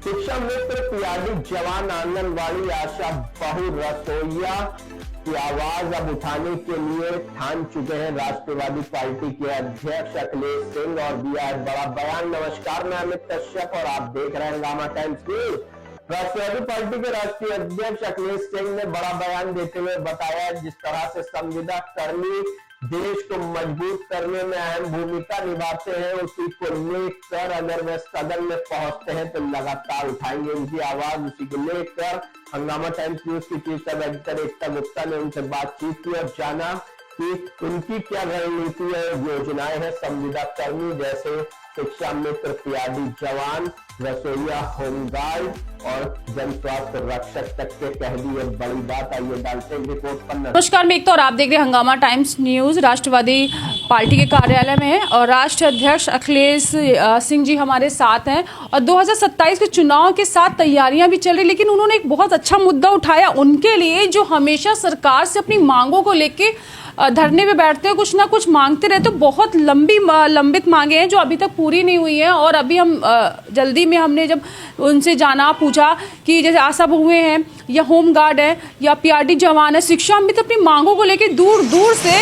शिक्षा मित्र, पीआरडी जवान, आंगनवाड़ी आशा बहु, रसोइया की आवाज अब उठाने के लिए ठान चुके हैं राष्ट्रवादी पार्टी के अध्यक्ष अखिलेश सिंह और दिया है बड़ा बयान। नमस्कार, मैं अमित कश्यप और आप देख रहे हैं हंगामा टाइम्स न्यूज। राष्ट्रवादी पार्टी के राष्ट्रीय अध्यक्ष अखिलेश सिंह ने बड़ा बयान देते हुए बताया जिस तरह से संविदा कर्मी देश को मजबूत करने में अहम भूमिका निभाते हैं, उसी को लेकर अगर वे सदन में पहुंचते हैं तो लगातार उठाएंगे उनकी आवाज। उसी को लेकर हंगामा टाइम्स न्यूज की चीफ सब एडिटर एकता गुप्ता ने उनसे बातचीत की और जाना कि उनकी क्या रणनीति है, योजनाएं हैं संविदा कर्मी जैसे शिक्षा मित्र, पीआरडी जवान, रसोइया, होमगार्ड और जन स्वास्थ्य रक्षक तक के कह दी एक बड़ी बात। आइए डालते हैं रिपोर्ट पर। नमस्कार, मैं एकता और आप देख रहे हैं हंगामा टाइम्स न्यूज। राष्ट्रवादी पार्टी के कार्यालय में है और राष्ट्रीय अध्यक्ष अखिलेश सिंह जी हमारे साथ हैं और 2027 के चुनाव के साथ तैयारियां भी चल रही, लेकिन उन्होंने एक बहुत अच्छा मुद्दा उठाया उनके लिए जो हमेशा सरकार से अपनी मांगों को लेके धरने पे बैठते हैं, कुछ ना कुछ मांगते रहते। बहुत लंबित मांगे हैं जो अभी तक पूरी नहीं हुई हैं और अभी हम जल्दी में हमने जब उनसे जाना पूछा कि जैसे आशा बहुएं हैं या होम गार्ड है या पीआरडी जवान है, शिक्षा मित्र अपनी मांगों को लेकर दूर दूर से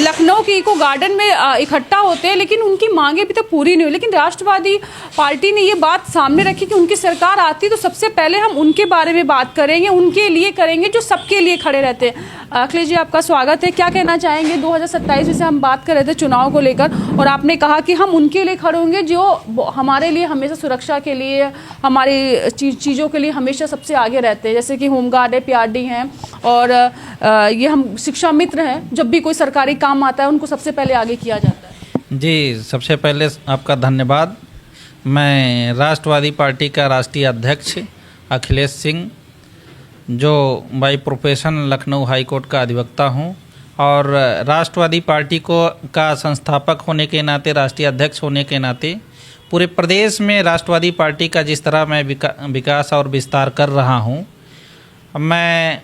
लखनऊ के इको गार्डन में इकट्ठा होते हैं, लेकिन उनकी मांगे अभी तक पूरी नहीं हुई। लेकिन राष्ट्रवादी पार्टी ने ये बात सामने रखी कि उनकी सरकार आती तो सबसे पहले हम उनके बारे में बात करेंगे, उनके लिए करेंगे जो सबके लिए खड़े रहते हैं। अखिलेश जी, आपका स्वागत है। क्या कहना चाहेंगे? 2027 में से हम बात कर रहे थे चुनाव को लेकर और आपने कहा कि हम उनके लिए खड़े होंगे जो हमारे लिए हमेशा सुरक्षा के लिए, हमारी चीज़ों के लिए हमेशा सबसे आगे रहते हैं, जैसे कि होमगार्ड है, पीआरडी हैं और ये हम शिक्षा मित्र हैं। जब भी कोई सरकारी काम आता है उनको सबसे पहले आगे किया जाता है। जी, सबसे पहले आपका धन्यवाद। मैं राष्ट्रवादी पार्टी का राष्ट्रीय अध्यक्ष अखिलेश सिंह, जो by profession Lucknow high court का अधिवक्ता हूँ और राष्ट्रवादी पार्टी का संस्थापक होने के नाते, राष्ट्रीय अध्यक्ष होने के नाते पूरे प्रदेश में राष्ट्रवादी पार्टी का जिस तरह मैं विकास और विस्तार कर रहा हूँ, मैं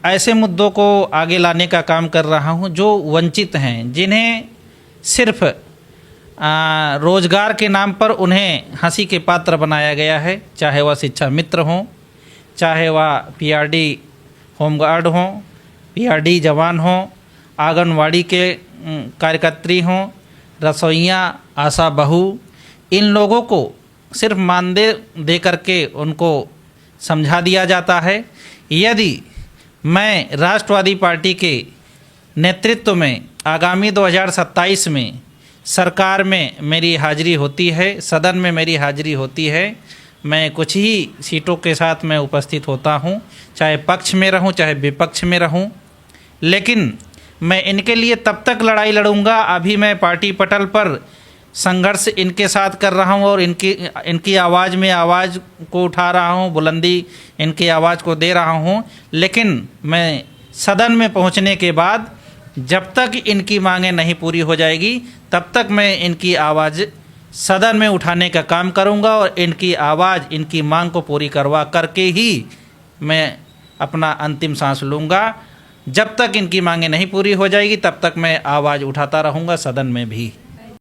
ऐसे मुद्दों को आगे लाने का काम कर रहा हूँ जो वंचित हैं, जिन्हें सिर्फ रोजगार के नाम पर उन्हें हंसी के पात्र बनाया गया है, चाहे वह शिक्षा मित्र हों, चाहे वह पीआरडी होमगार्ड हों, पीआरडी जवान हों, आंगनवाड़ी के कार्यकर्त्री हों, रसोइयाँ, आशा बहू, इन लोगों को सिर्फ मानदेय दे करके उनको समझा दिया जाता है। यदि मैं राष्ट्रवादी पार्टी के नेतृत्व में आगामी 2027 में सरकार में मेरी हाजिरी होती है, सदन में मेरी हाजिरी होती है, मैं कुछ ही सीटों के साथ मैं उपस्थित होता हूं, चाहे पक्ष में रहूं चाहे विपक्ष में रहूं, लेकिन मैं इनके लिए तब तक लड़ाई लड़ूंगा। अभी मैं पार्टी पटल पर संघर्ष इनके साथ कर रहा हूं और इनकी आवाज़ में आवाज़ को उठा रहा हूं, बुलंदी इनकी आवाज़ को दे रहा हूं, लेकिन मैं सदन में पहुंचने के बाद जब तक इनकी मांगें नहीं पूरी हो जाएगी तब तक मैं इनकी आवाज़ सदन में उठाने का काम करूंगा और इनकी आवाज़, इनकी मांग को पूरी करवा करके ही मैं अपना अंतिम सांस लूँगा। जब तक इनकी मांगें नहीं पूरी हो जाएगी तब तक मैं आवाज़ उठाता रहूँगा सदन में भी।